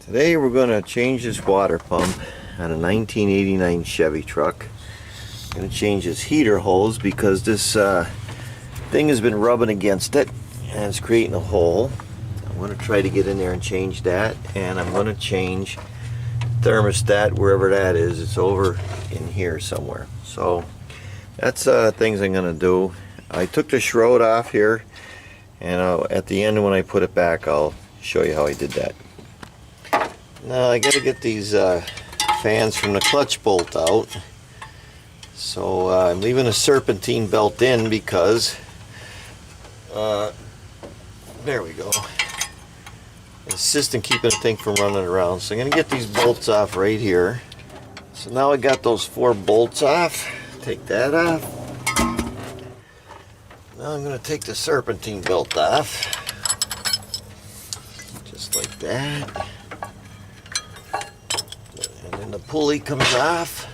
Today we're going to change this water pump on a 1989 Chevy truck. I'm going to change this heater hose because this thing has been rubbing against it and it's creating a hole. I'm going to try to get in there and change that, and I'm going to change thermostat wherever that is. It's over in here somewhere. So that's things I'm going to do. I took the shroud off here, and at the end when I put it back I'll show you how I did that. Now I gotta get these fans from the clutch bolt out. So I'm leaving a serpentine belt in because there we go. Assisting keeping the thing from running around. So I'm gonna get these bolts off right here. So now I got those 4 bolts off. Take that off. Now I'm gonna take the serpentine belt off. Just like that. The pulley comes off.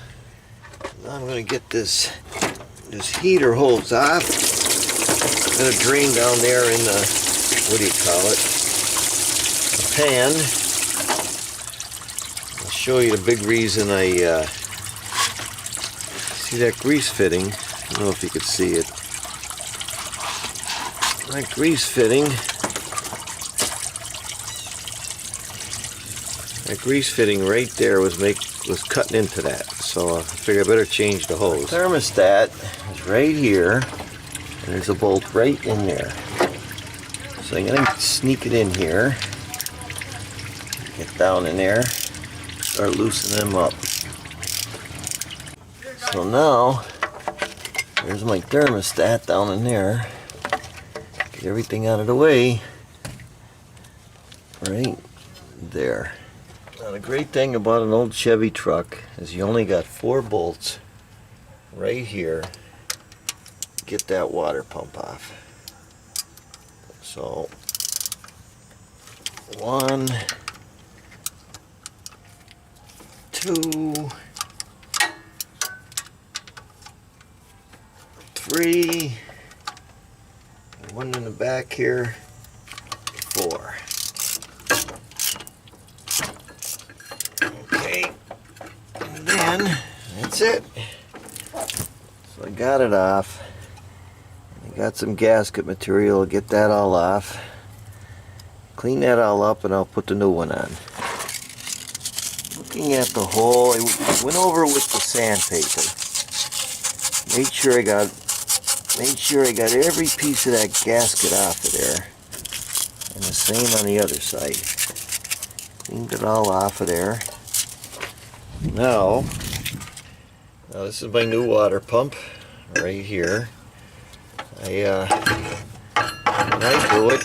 Now I'm going to get this heater hose off. I'm going to drain down there in the, what do you call it, the pan. I'll show you the big reason I see that grease fitting. I don't know if you could see it. That grease fitting. That grease fitting right there was cutting into that, so I figured I better change the hose. Thermostat is right here, and there's a bolt right in there. So I'm going to sneak it in here, get down in there, start loosening them up. So now, there's my thermostat down in there. Get everything out of the way, right there. Now the great thing about an old Chevy truck is you only got 4 bolts right here to get that water pump off. So 1, 2, 3, and 1 in the back here, 4. And then that's it. So I got it off. I got some gasket material. I'll get that all off. Clean that all up, and I'll put the new one on. Looking at the hole, I went over it with the sandpaper. Made sure I got every piece of that gasket off of there. And the same on the other side. Cleaned it all off of there. Now this is my new water pump right here. When I do it,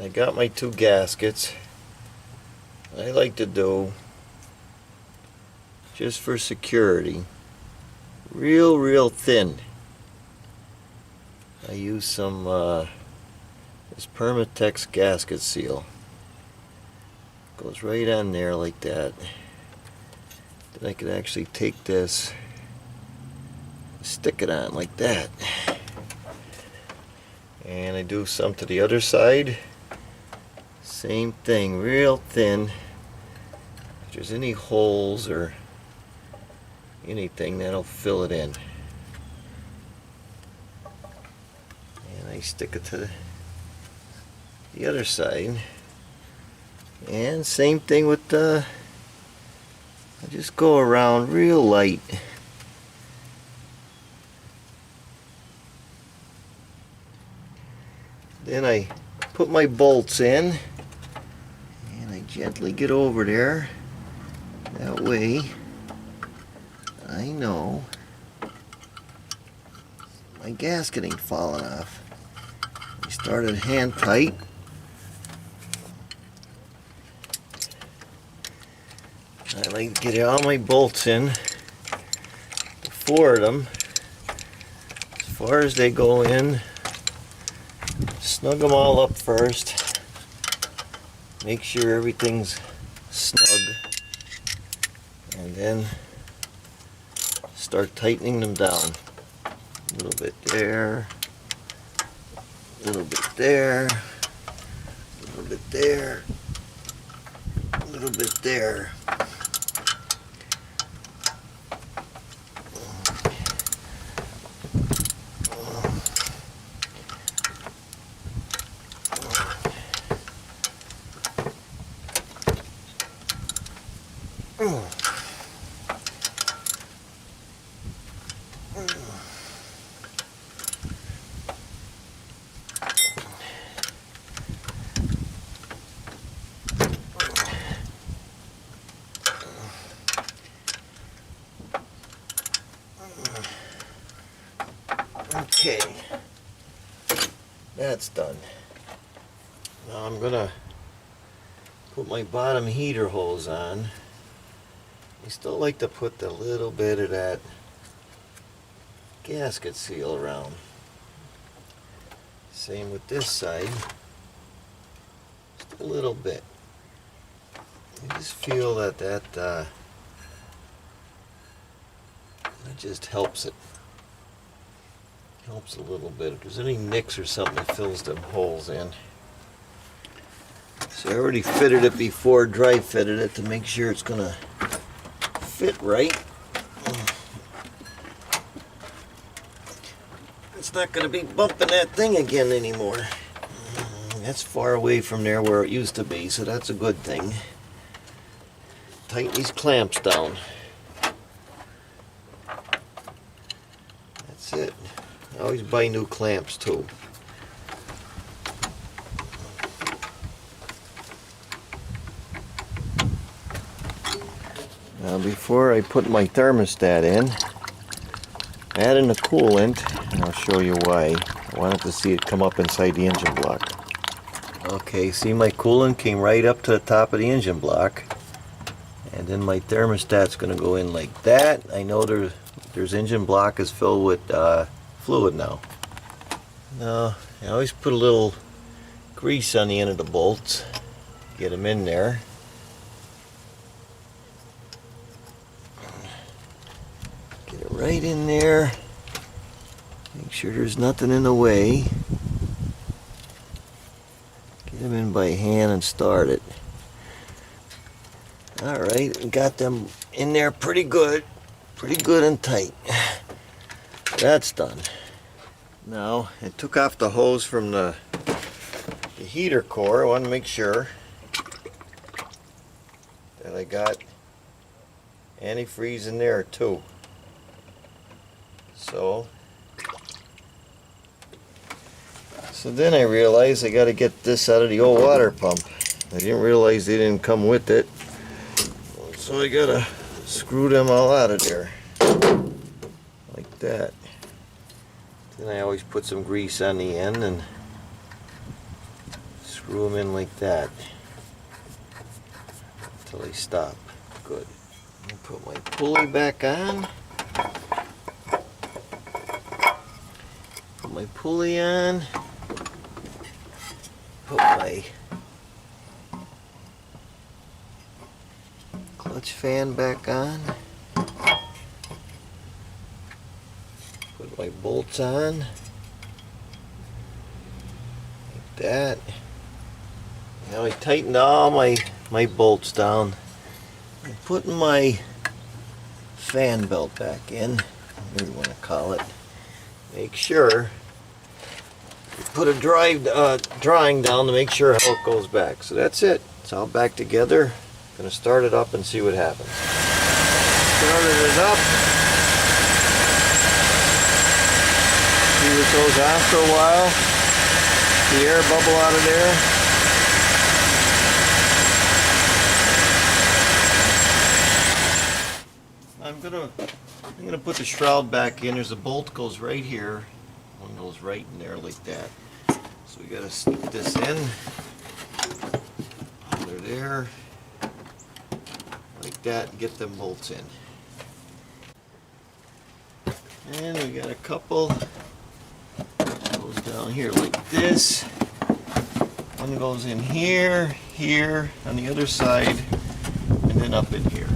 I got my 2 gaskets. I like to do, just for security, real thin. I use some this Permatex gasket seal. Goes right on there like that. Then I could actually take this, stick it on like that. And I do some to the other side. Same thing, real thin. If there's any holes or anything, that'll fill it in. And I stick it to the other side. And same thing with I just go around real light. Then I put my bolts in, and I gently get over there. That way I know my gasket ain't falling off. I started hand tight. I like to get all my bolts in, the 4 of them, as far as they go in. Snug them all up first. Make sure everything's snug, and then start tightening them down. A little bit there, a little bit there, little bit there, a little bit there. Okay, that's done. Now I'm gonna put my bottom heater hose on. I still like to put a little bit of that gasket seal around. Same with this side. Just a little bit. I just feel that that just helps it. Helps a little bit. If there's any nicks or something, it fills them holes in. So I already fitted it before, dry fitted it to make sure it's gonna fit right. It's not gonna be bumping that thing again anymore. That's far away from there where it used to be, so that's a good thing. Tighten these clamps down. That's it. I always buy new clamps too. Now before I put my thermostat in, add in the coolant, and I'll show you why. I wanted to see it come up inside the engine block. Okay, see, my coolant came right up to the top of the engine block, and then my thermostat's going to go in like that. I know there's engine block is filled with fluid now. Now, I always put a little grease on the end of the bolts, get them in there. Get it right in there. Make sure there's nothing in the way. Get them in by hand and start it. Alright, got them in there pretty good and tight. That's done. Now, I took off the hose from the heater core. I want to make sure that I got antifreeze in there too. So then I realized I got to get this out of the old water pump. I didn't realize they didn't come with it. So I got to screw them all out of there. Like that. Then I always put some grease on the end and screw them in like that until they stop. Good. Put my pulley back on. Put my pulley on. Put my clutch fan back on. Put my bolts on. Like that. Now I tightened all my bolts down. I'm putting my fan belt back in, whatever you want to call it. Make sure you put a drawing down to make sure how it goes back. So that's it. It's all back together. Gonna start it up and see what happens. Started it up. See what goes on for a while. The air bubble out of there. I'm gonna put the shroud back in. There's a bolt goes right here. One goes right in there like that. So we gotta sneak this in. Under there. Like that, and get them bolts in. And we got a couple. Goes down here like this. One goes in here, here, on the other side, and then up in here.